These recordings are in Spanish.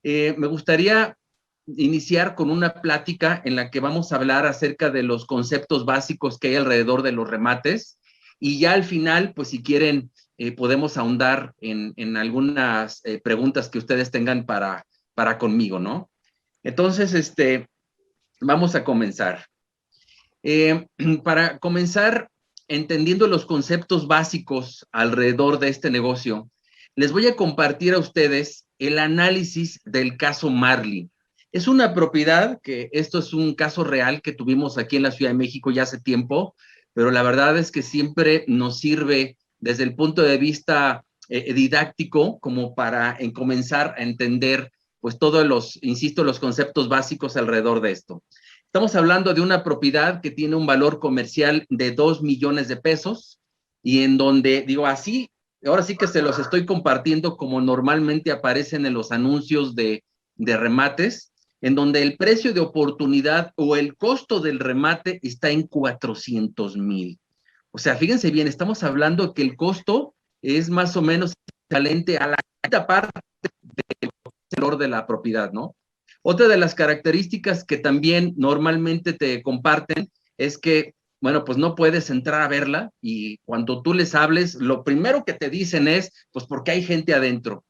Me gustaría iniciar con una plática en la que vamos a hablar acerca de los conceptos básicos que hay alrededor de los remates y ya al final, pues si quieren, podemos ahondar en algunas preguntas que ustedes tengan para conmigo, ¿no? Entonces, vamos a comenzar. Para comenzar, entendiendo los conceptos básicos alrededor de este negocio, les voy a compartir a ustedes el análisis del caso Marley. Es una propiedad que esto es un caso real que tuvimos aquí en la Ciudad de México ya hace tiempo, pero la verdad es que siempre nos sirve desde el punto de vista didáctico como para comenzar a entender pues todos los, insisto, los conceptos básicos alrededor de esto. Estamos hablando de una propiedad que tiene un valor comercial de 2 millones de pesos y en donde, digo así, ahora sí que se los estoy compartiendo como normalmente aparecen en los anuncios de remates, en donde el precio de oportunidad o el costo del remate está en 400,000. O sea, fíjense bien, estamos hablando que el costo es más o menos equivalente a la quinta parte del valor de la propiedad, ¿no? Otra de las características que también normalmente te comparten es que, bueno, pues no puedes entrar a verla y cuando tú les hables, lo primero que te dicen es, pues porque hay gente adentro.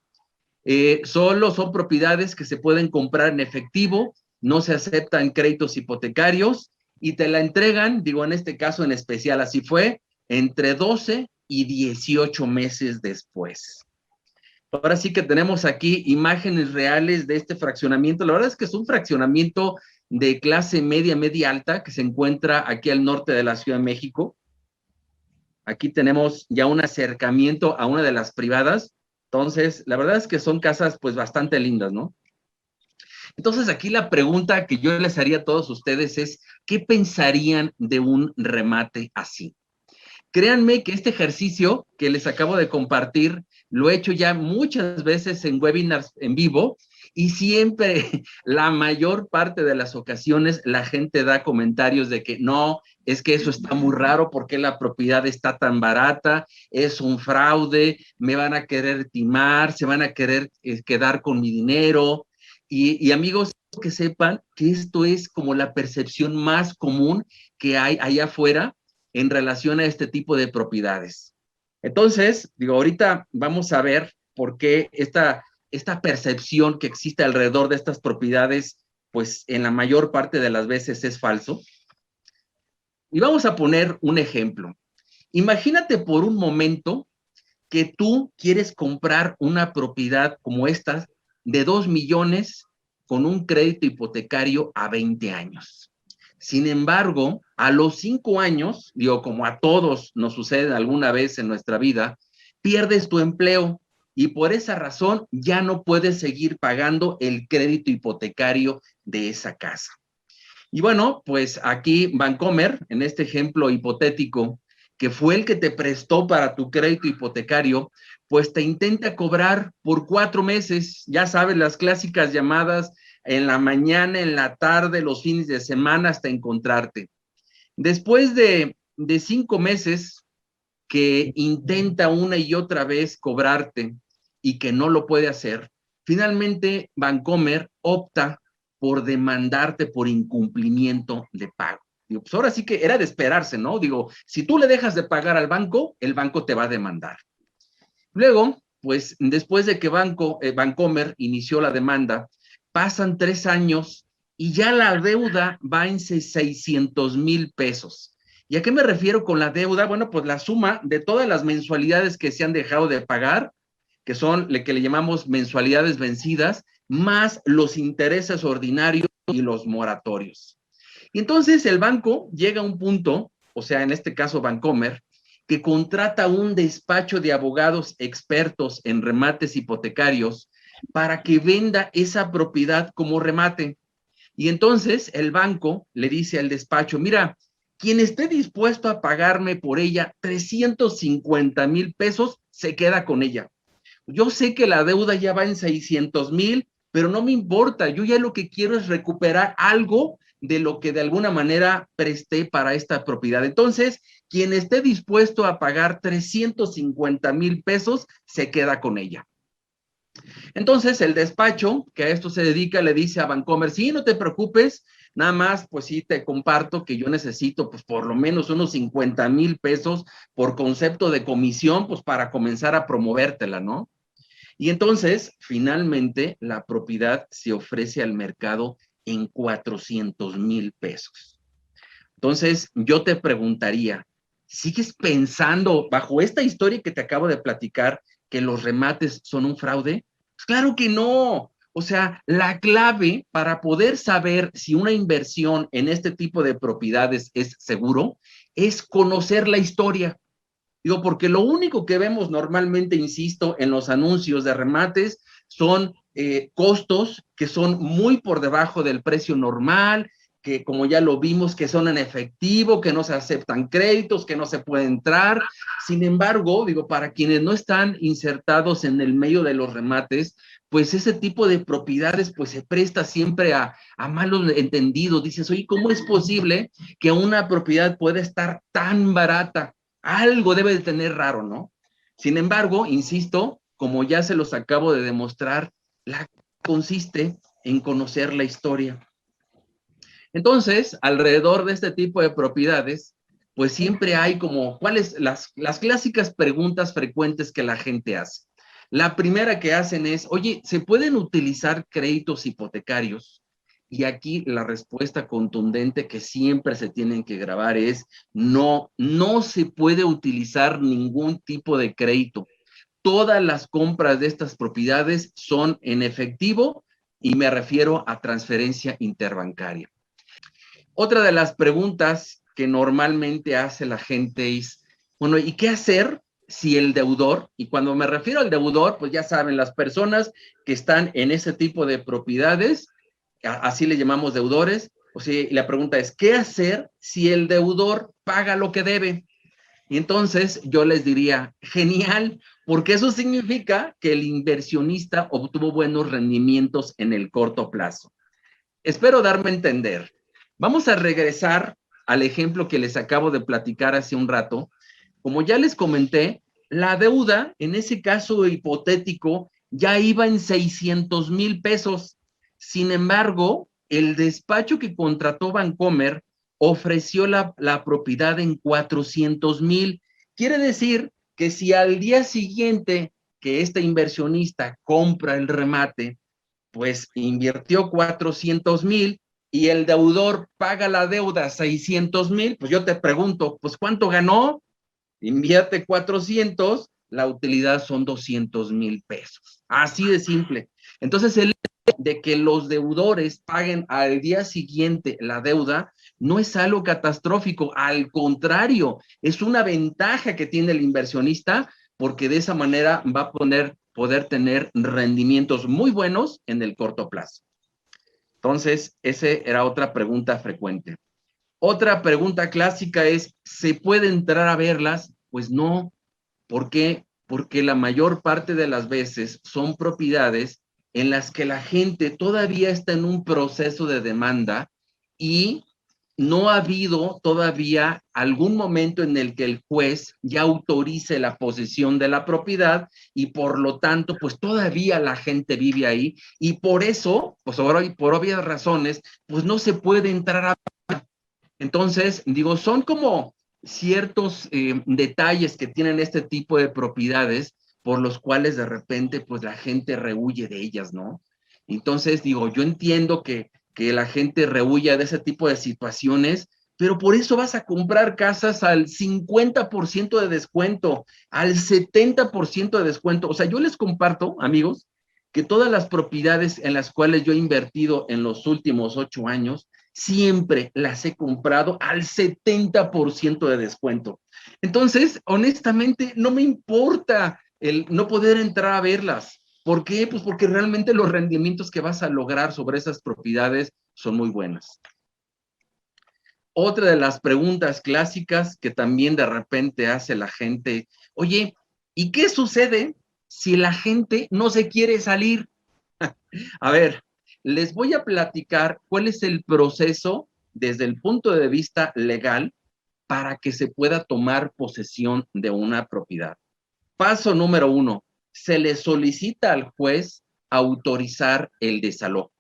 Solo son propiedades que se pueden comprar en efectivo, no se aceptan créditos hipotecarios y te la entregan, digo en este caso en especial así fue, entre 12 y 18 meses después. Ahora sí que tenemos aquí imágenes reales de este fraccionamiento. La verdad es que es un fraccionamiento de clase media, media alta, que se encuentra aquí al norte de la Ciudad de México. Aquí tenemos ya un acercamiento a una de las privadas. Entonces, la verdad es que son casas pues bastante lindas, ¿no? Entonces, aquí la pregunta que yo les haría a todos ustedes es, ¿qué pensarían de un remate así? Créanme que este ejercicio que les acabo de compartir lo he hecho ya muchas veces en webinars en vivo y siempre, la mayor parte de las ocasiones, la gente da comentarios de que no, es que eso está muy raro, ¿por qué la propiedad está tan barata? Es un fraude, me van a querer timar, se van a querer quedar con mi dinero. Y amigos, que sepan que esto es como la percepción más común que hay allá afuera en relación a este tipo de propiedades. Entonces, digo, ahorita vamos a ver por qué esta percepción que existe alrededor de estas propiedades, pues en la mayor parte de las veces es falso. Y vamos a poner un ejemplo. Imagínate por un momento que tú quieres comprar una propiedad como esta de 2 millones con un crédito hipotecario a 20 años. Sin embargo, a los 5 años, digo, como a todos nos sucede alguna vez en nuestra vida, pierdes tu empleo y por esa razón ya no puedes seguir pagando el crédito hipotecario de esa casa. Y bueno, pues aquí Bancomer, en este ejemplo hipotético, que fue el que te prestó para tu crédito hipotecario, pues te intenta cobrar por 4 meses, ya sabes, las clásicas llamadas en la mañana, en la tarde, los fines de semana, hasta encontrarte. Después de 5 meses que intenta una y otra vez cobrarte y que no lo puede hacer, finalmente Bancomer opta por demandarte por incumplimiento de pago. Digo, pues ahora sí que era de esperarse, ¿no? Digo, si tú le dejas de pagar al banco, el banco te va a demandar. Luego, pues después de que Bancomer inició la demanda, pasan 3 años y ya la deuda va en 600,000 pesos. ¿Y a qué me refiero con la deuda? Bueno, pues la suma de todas las mensualidades que se han dejado de pagar, que son lo que le llamamos mensualidades vencidas, más los intereses ordinarios y los moratorios. Y entonces el banco llega a un punto, o sea, en este caso Bancomer, que contrata un despacho de abogados expertos en remates hipotecarios para que venda esa propiedad como remate. Y entonces el banco le dice al despacho, mira, quien esté dispuesto a pagarme por ella 350,000 pesos, se queda con ella. Yo sé que la deuda ya va en 600,000, pero no me importa, yo ya lo que quiero es recuperar algo de lo que de alguna manera presté para esta propiedad. Entonces, quien esté dispuesto a pagar 350,000 pesos, se queda con ella. Entonces, el despacho que a esto se dedica le dice a Bancomer, sí, no te preocupes, nada más, pues sí, te comparto que yo necesito, pues por lo menos unos 50,000 pesos por concepto de comisión, pues para comenzar a promovértela, ¿no? Y entonces, finalmente, la propiedad se ofrece al mercado en 400,000 pesos. Entonces, yo te preguntaría, ¿sigues pensando bajo esta historia que te acabo de platicar que los remates son un fraude? Pues claro que no. O sea, la clave para poder saber si una inversión en este tipo de propiedades es seguro es conocer la historia. Digo, porque lo único que vemos normalmente, insisto, en los anuncios de remates son costos que son muy por debajo del precio normal, que como ya lo vimos, que son en efectivo, que no se aceptan créditos, que no se puede entrar. Sin embargo, digo, para quienes no están insertados en el medio de los remates, pues ese tipo de propiedades pues se presta siempre a malos entendidos. Dices, oye, ¿cómo es posible que una propiedad pueda estar tan barata? Algo debe de tener raro, ¿no? Sin embargo, insisto, como ya se los acabo de demostrar, la consiste en conocer la historia. Entonces, alrededor de este tipo de propiedades, pues siempre hay como, ¿cuáles las clásicas preguntas frecuentes que la gente hace? La primera que hacen es, oye, ¿se pueden utilizar créditos hipotecarios? Y aquí la respuesta contundente que siempre se tienen que grabar es, no, no se puede utilizar ningún tipo de crédito. Todas las compras de estas propiedades son en efectivo y me refiero a transferencia interbancaria. Otra de las preguntas que normalmente hace la gente es, bueno, ¿y qué hacer si el deudor, y cuando me refiero al deudor, pues ya saben, las personas que están en ese tipo de propiedades, así le llamamos deudores, o sea, la pregunta es, ¿qué hacer si el deudor paga lo que debe? Y entonces yo les diría, genial, porque eso significa que el inversionista obtuvo buenos rendimientos en el corto plazo. Espero darme a entender. Vamos a regresar al ejemplo que les acabo de platicar hace un rato. Como ya les comenté, la deuda, en ese caso hipotético, ya iba en 600,000 pesos. Sin embargo, el despacho que contrató Bancomer ofreció la propiedad en 400,000. Quiere decir que si al día siguiente que este inversionista compra el remate, pues invirtió 400,000 y el deudor paga la deuda 600,000, pues yo te pregunto, pues ¿cuánto ganó? Invierte 400, la utilidad son 200,000 pesos. Así de simple. Entonces, el de que los deudores paguen al día siguiente la deuda no es algo catastrófico, al contrario, es una ventaja que tiene el inversionista porque de esa manera va a poder tener rendimientos muy buenos en el corto plazo. Entonces, esa era otra pregunta frecuente. Otra pregunta clásica es, ¿se puede entrar a verlas? Pues no. ¿Por qué? Porque la mayor parte de las veces son propiedades en las que la gente todavía está en un proceso de demanda y no ha habido todavía algún momento en el que el juez ya autorice la posesión de la propiedad y por lo tanto, pues todavía la gente vive ahí y por eso, pues ahora por obvias razones, pues no se puede entrar a... Entonces, digo, son como ciertos detalles que tienen este tipo de propiedades por los cuales de repente, pues la gente rehuye de ellas, ¿no? Entonces, digo, yo entiendo que la gente rehuya de ese tipo de situaciones, pero por eso vas a comprar casas al 50% de descuento, al 70% de descuento. O sea, yo les comparto, amigos, que todas las propiedades en las cuales yo he invertido en los últimos 8 años, siempre las he comprado al 70% de descuento. Entonces, honestamente, no me importa el no poder entrar a verlas. ¿Por qué? Pues porque realmente los rendimientos que vas a lograr sobre esas propiedades son muy buenas. Otra de las preguntas clásicas que también de repente hace la gente, oye, ¿y qué sucede si la gente no se quiere salir? A ver, les voy a platicar cuál es el proceso desde el punto de vista legal para que se pueda tomar posesión de una propiedad. Paso número 1, se le solicita al juez autorizar el desalojo.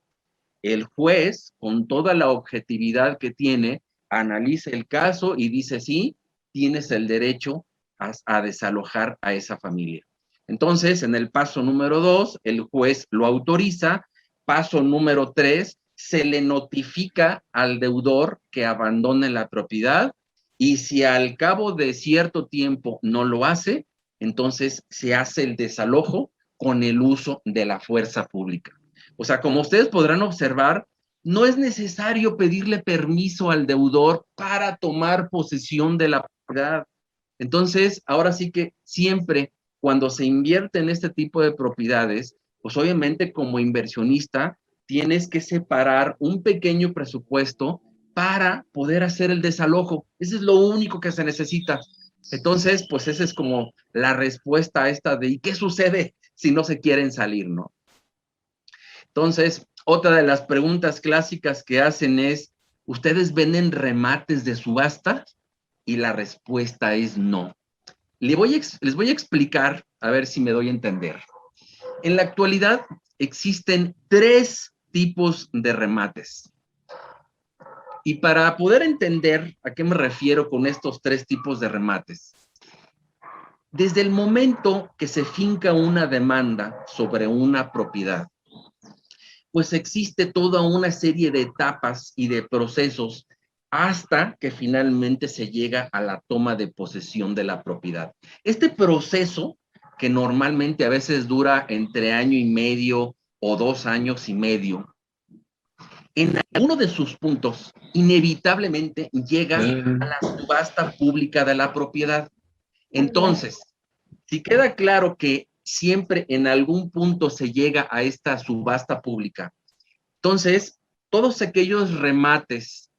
El juez, con toda la objetividad que tiene, analiza el caso y dice, sí, tienes el derecho a desalojar a esa familia. Entonces, en el paso número 2, el juez lo autoriza. Paso número 3, se le notifica al deudor que abandone la propiedad, y si al cabo de cierto tiempo no lo hace, entonces se hace el desalojo con el uso de la fuerza pública. O sea, como ustedes podrán observar, no es necesario pedirle permiso al deudor para tomar posesión de la propiedad. Entonces, ahora sí que siempre cuando se invierte en este tipo de propiedades, pues obviamente como inversionista tienes que separar un pequeño presupuesto para poder hacer el desalojo. Eso es lo único que se necesita. Entonces, pues esa es como la respuesta a esta de ¿y qué sucede si no se quieren salir, no? Entonces, otra de las preguntas clásicas que hacen es, ¿ustedes venden remates de subasta? Y la respuesta es no. Les voy a explicar, a ver si me doy a entender. En la actualidad existen 3 tipos de remates. Y para poder entender a qué me refiero con estos 3 tipos de remates, desde el momento que se finca una demanda sobre una propiedad, pues existe toda una serie de etapas y de procesos hasta que finalmente se llega a la toma de posesión de la propiedad. Este proceso, que normalmente a veces dura entre año y medio o 2 años y medio, en alguno de sus puntos, inevitablemente llega a la subasta pública de la propiedad. Entonces, si queda claro que siempre en algún punto se llega a esta subasta pública, entonces, todos aquellos remates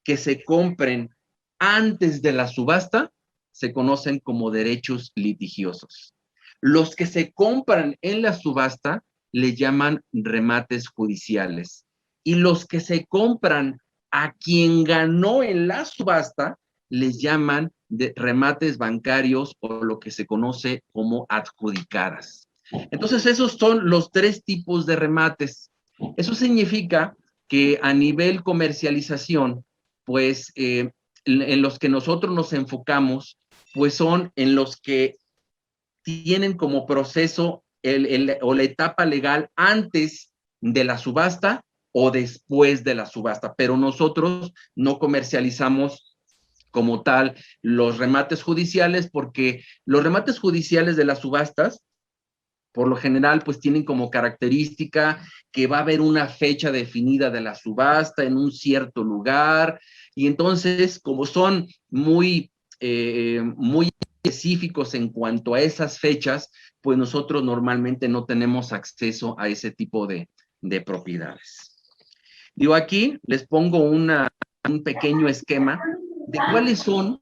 que se compren antes de la subasta se conocen como derechos litigiosos. Los que se compran en la subasta le llaman remates judiciales. Y los que se compran a quien ganó en la subasta les llaman remates bancarios o lo que se conoce como adjudicadas. Entonces, esos son los 3 tipos de remates. Eso significa que a nivel comercialización, pues en los que nosotros nos enfocamos, pues son en los que tienen como proceso o la etapa legal antes de la subasta o después de la subasta, pero nosotros no comercializamos como tal los remates judiciales, porque los remates judiciales de las subastas por lo general, pues tienen como característica que va a haber una fecha definida de la subasta en un cierto lugar, y entonces, como son muy específicos en cuanto a esas fechas, pues nosotros normalmente no tenemos acceso a ese tipo de propiedades. Digo, aquí les pongo un pequeño esquema de cuáles son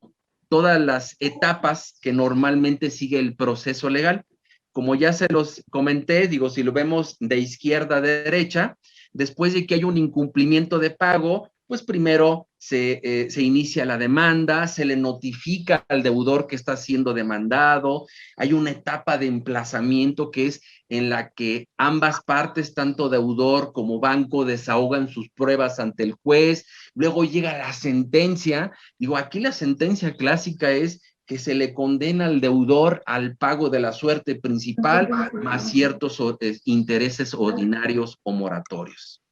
todas las etapas que normalmente sigue el proceso legal. Como ya se los comenté, digo, si lo vemos de izquierda a derecha, después de que hay un incumplimiento de pago, pues primero se inicia la demanda, se le notifica al deudor que está siendo demandado, hay una etapa de emplazamiento que es en la que ambas partes, tanto deudor como banco, desahogan sus pruebas ante el juez, luego llega la sentencia. Digo, aquí la sentencia clásica es que se le condena al deudor al pago de la suerte principal más ciertos intereses ordinarios o moratorios.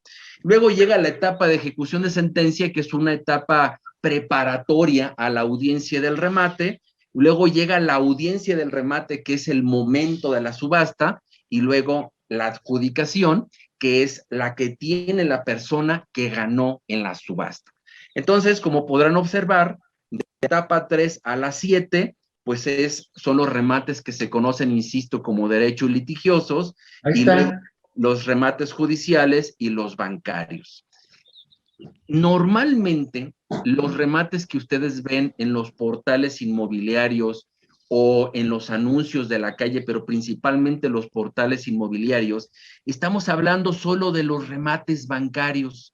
Luego llega la etapa de ejecución de sentencia, que es una etapa preparatoria a la audiencia del remate. Luego llega la audiencia del remate, que es el momento de la subasta, y luego la adjudicación, que es la que tiene la persona que ganó en la subasta. Entonces, como podrán observar, de la etapa 3 a la 7, pues son los remates que se conocen, insisto, como derechos litigiosos, y luego los remates judiciales y los bancarios. Normalmente, los remates que ustedes ven en los portales inmobiliarios o en los anuncios de la calle, pero principalmente los portales inmobiliarios, estamos hablando solo de los remates bancarios.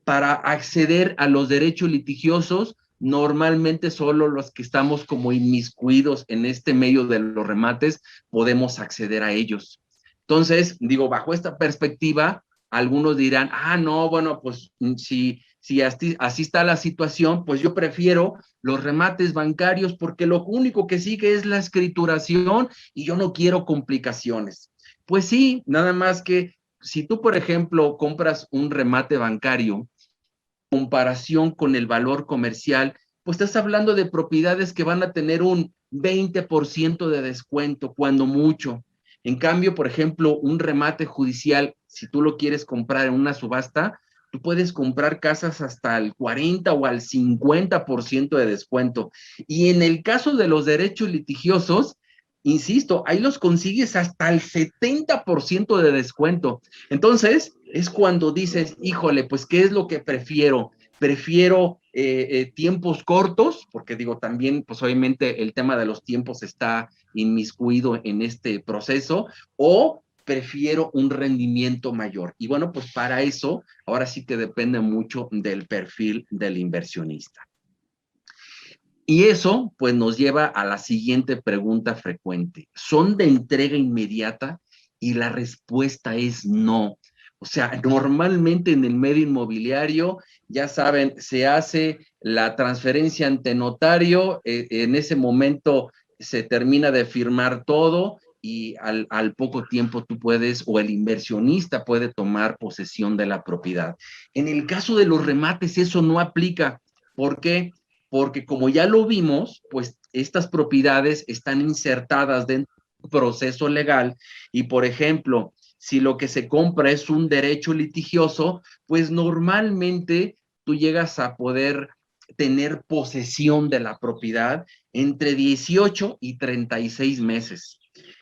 Para acceder a los derechos litigiosos, Normalmente solo los que estamos como inmiscuidos en este medio de los remates podemos acceder a ellos. Entonces, digo, bajo esta perspectiva, algunos dirán, ah, no, bueno, pues si así está la situación, pues yo prefiero los remates bancarios porque lo único que sigue es la escrituración y yo no quiero complicaciones. Pues sí, nada más que si tú, por ejemplo, compras un remate bancario, comparación con el valor comercial, pues estás hablando de propiedades que van a tener un 20% de descuento, cuando mucho. En cambio, por ejemplo, un remate judicial, si tú lo quieres comprar en una subasta, tú puedes comprar casas hasta el 40 o al 50% de descuento. Y en el caso de los derechos litigiosos, insisto, ahí los consigues hasta el 70% de descuento. Entonces, es cuando dices, híjole, pues, ¿qué es lo que prefiero? Prefiero tiempos cortos, porque digo, también, pues obviamente el tema de los tiempos está inmiscuido en este proceso, o prefiero un rendimiento mayor. Y bueno, pues para eso, ahora sí que depende mucho del perfil del inversionista. Y eso, pues, nos lleva a la siguiente pregunta frecuente. ¿Son de entrega inmediata? Y la respuesta es no. O sea, normalmente en el medio inmobiliario, ya saben, se hace la transferencia ante notario, en ese momento se termina de firmar todo y al poco tiempo tú puedes, o el inversionista puede tomar posesión de la propiedad. En el caso de los remates, eso no aplica. ¿Por qué? Porque como ya lo vimos, pues estas propiedades están insertadas dentro de un proceso legal y, por ejemplo, si lo que se compra es un derecho litigioso, pues normalmente tú llegas a poder tener posesión de la propiedad entre 18 y 36 meses.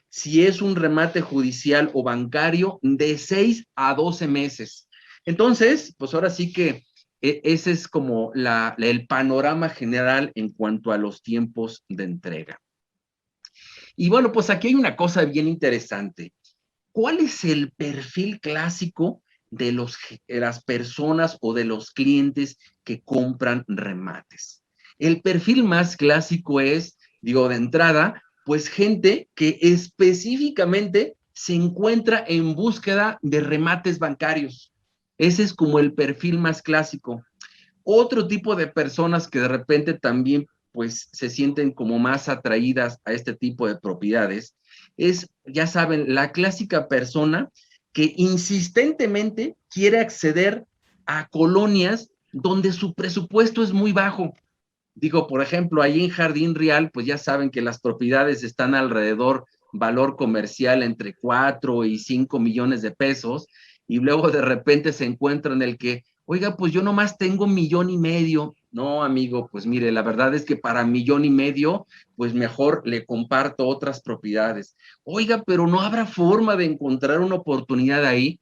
Si es un remate judicial o bancario, de 6 a 12 meses. Entonces, pues ahora sí que ese es como el panorama general en cuanto a los tiempos de entrega. Y bueno, pues aquí hay una cosa bien interesante. ¿Cuál es el perfil clásico de las personas o de los clientes que compran remates? El perfil más clásico es, digo, de entrada, pues gente que específicamente se encuentra en búsqueda de remates bancarios. Ese es como el perfil más clásico. Otro tipo de personas que de repente también pues se sienten como más atraídas a este tipo de propiedades es, ya saben, la clásica persona que insistentemente quiere acceder a colonias donde su presupuesto es muy bajo. Digo, por ejemplo, ahí en Jardín Real, pues ya saben que las propiedades están alrededor, valor comercial entre 4 y 5 millones de pesos, y luego de repente se encuentran el que, oiga, pues yo nomás tengo 1,5 millones. No, amigo, pues mire, la verdad es que para 1,5 millones, pues mejor le comparto otras propiedades. Oiga, pero no habrá forma de encontrar una oportunidad ahí.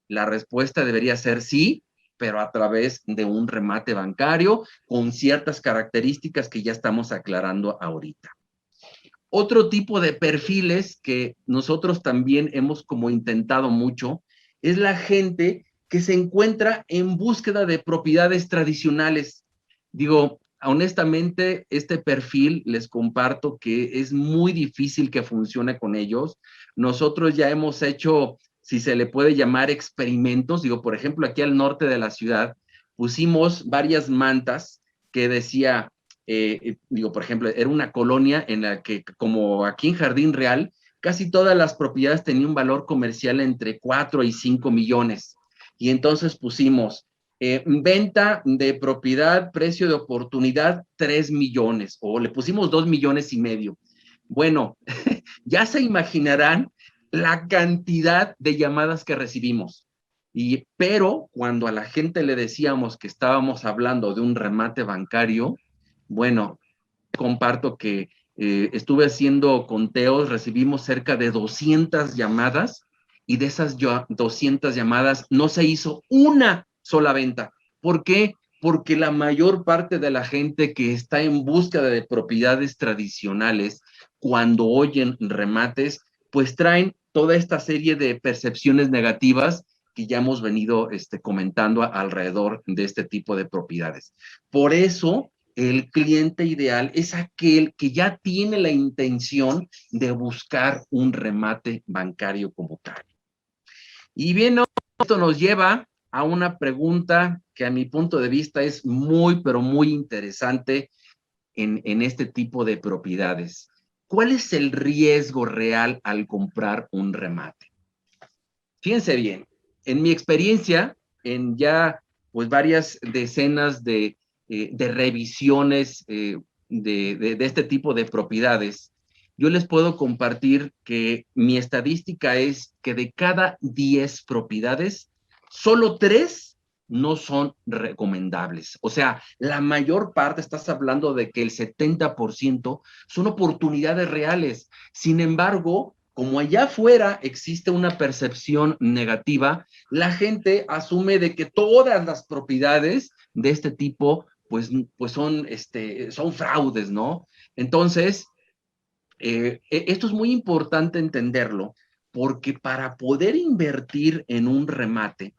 La respuesta debería ser sí, pero a través de un remate bancario con ciertas características que ya estamos aclarando ahorita. Otro tipo de perfiles que nosotros también hemos como intentado mucho es la gente que se encuentra en búsqueda de propiedades tradicionales. Digo, honestamente, este perfil les comparto que es muy difícil que funcione con ellos. Nosotros ya hemos hecho, si se le puede llamar, experimentos. Digo, por ejemplo, aquí al norte de la ciudad pusimos varias mantas que decía, digo, por ejemplo, era una colonia en la que, como aquí en Jardín Real, casi todas las propiedades tenían un valor comercial entre 4 y 5 millones. Y entonces pusimos venta de propiedad, precio de oportunidad, 3 millones, o le pusimos 2,5 millones. Bueno, ya se imaginarán la cantidad de llamadas que recibimos. Pero cuando a la gente le decíamos que estábamos hablando de un remate bancario, bueno, comparto que estuve haciendo conteos, recibimos cerca de 200 llamadas y de esas 200 llamadas no se hizo una sola venta. ¿Por qué? Porque la mayor parte de la gente que está en búsqueda de propiedades tradicionales, cuando oyen remates, pues traen toda esta serie de percepciones negativas que ya hemos venido comentando alrededor de este tipo de propiedades. Por eso el cliente ideal es aquel que ya tiene la intención de buscar un remate bancario como tal. Y bien, esto nos lleva a una pregunta que a mi punto de vista es muy, pero muy interesante en este tipo de propiedades. ¿Cuál es el riesgo real al comprar un remate? Fíjense bien, en mi experiencia, en ya pues varias decenas de revisiones de este tipo de propiedades, yo les puedo compartir que mi estadística es que de cada 10 propiedades, solo 3 no son recomendables. O sea, la mayor parte, estás hablando de que el 70% son oportunidades reales. Sin embargo, como allá afuera existe una percepción negativa, la gente asume de que todas las propiedades de este tipo pues son fraudes, ¿no? Entonces, esto es muy importante entenderlo, porque para poder invertir en un remate,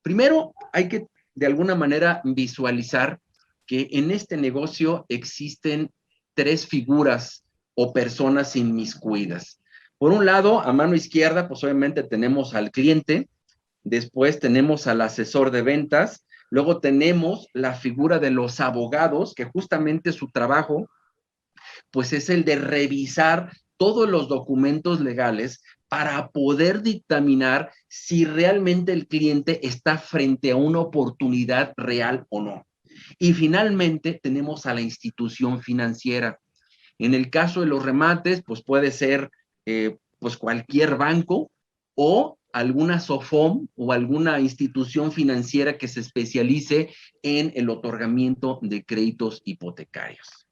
primero hay que de alguna manera visualizar que en este negocio existen 3 figuras o personas inmiscuidas. Por un lado, a mano izquierda, pues obviamente tenemos al cliente, después tenemos al asesor de ventas, luego tenemos la figura de los abogados, que justamente su trabajo pues es el de revisar todos los documentos legales para poder dictaminar si realmente el cliente está frente a una oportunidad real o no. Y finalmente tenemos a la institución financiera. En el caso de los remates, pues puede ser pues cualquier banco o alguna SOFOM o alguna institución financiera que se especialice en el otorgamiento de créditos hipotecarios.